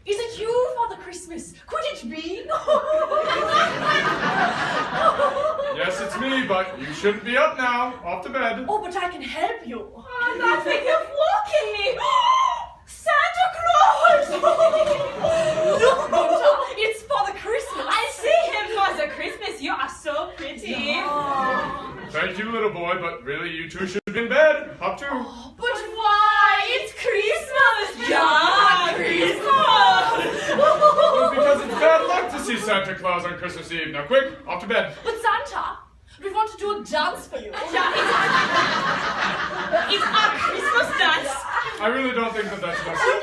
Is it you, Father Christmas? Could it be? Yes, it's me, but you shouldn't be up now. Off to bed. Oh, but I can help you. Oh, that thing is walking me. Santa Claus! Look, Gunter, it's Father Christmas. I see him, Father Christmas. You are so pretty. Thank you, little boy, but really, you two should be in bed. Up to. But why? It's Christmas. Yeah, Christmas. Because it's bad luck to see Santa Claus on Christmas Eve. Now, quick, off to bed. But Santa, we want to do a dance for you. Yeah, it's our Christmas dance. I really don't think that that's necessary. Und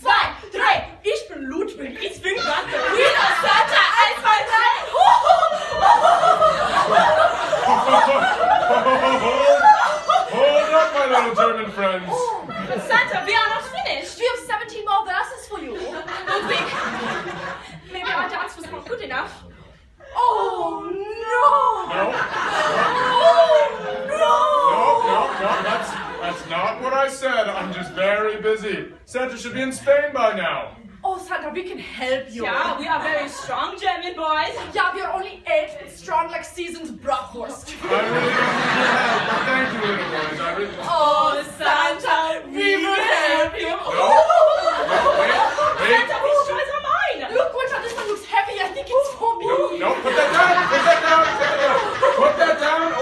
1, 2, 3. Ich bin Ludwig. Ich bin Santa. Wieder Santa. 1, 2, 3. Hold up, my little German friends. But Santa, we are not finished. We have 17 more verses for you. Ludwig, maybe our dance was not good enough. Oh no! No. Oh No, that's not what I said. I'm just very busy. Santa should be in Spain by now. Oh Santa, we can help you. Yeah, we are very strong German boys. Yeah, we are only 8 but strong like seasoned bratwurst. I really don't need your help, but thank you, little boys. I really. Oh Santa, we will help you. Wait. Santa, these straws are mine. Look, Gunter, this one looks heavy. I think it's for me. No, put that down. Put that down,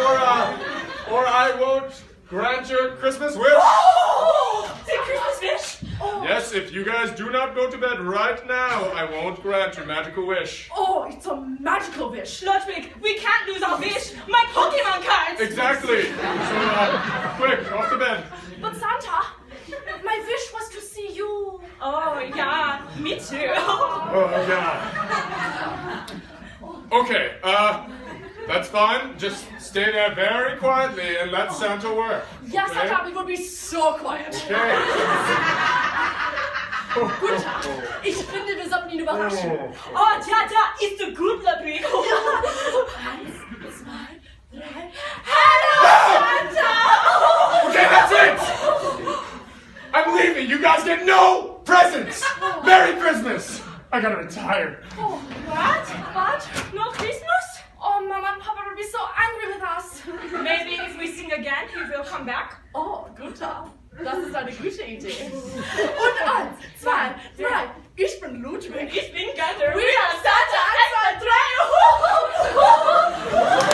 or I won't grant your Christmas wish. The Christmas wish. Yes, if you guys do not go to bed right now, I won't grant your magical wish. Oh, it's a magical wish. Ludwig, we can't lose our wish. My Pokemon cards. Exactly. So, quick, off to bed. But Santa, my wish was to see you. Oh, yeah, me too. Oh, God. Okay, that's fine. Just stay there very quietly and let Santa work. Yeah, okay? Santa, we will be so quiet. Okay. Gunter, ich finde, wir sollten ihn überraschen. Oh, da ist der gut, Ludwig. 1, 2, 3. Hello, Santa! Okay, that's it! I'm leaving. You guys get no presents! Merry Christmas! I gotta retire. Oh, what? No Christmas? Oh, Mama and Papa will be so angry with us. Maybe if we sing again, he will come back. Oh, Gunter, das ist eine gute Idee. Und 1, 2, 3. Ich bin Ludwig. Ich bin Gunther. We are Santa. 1, 2, 3.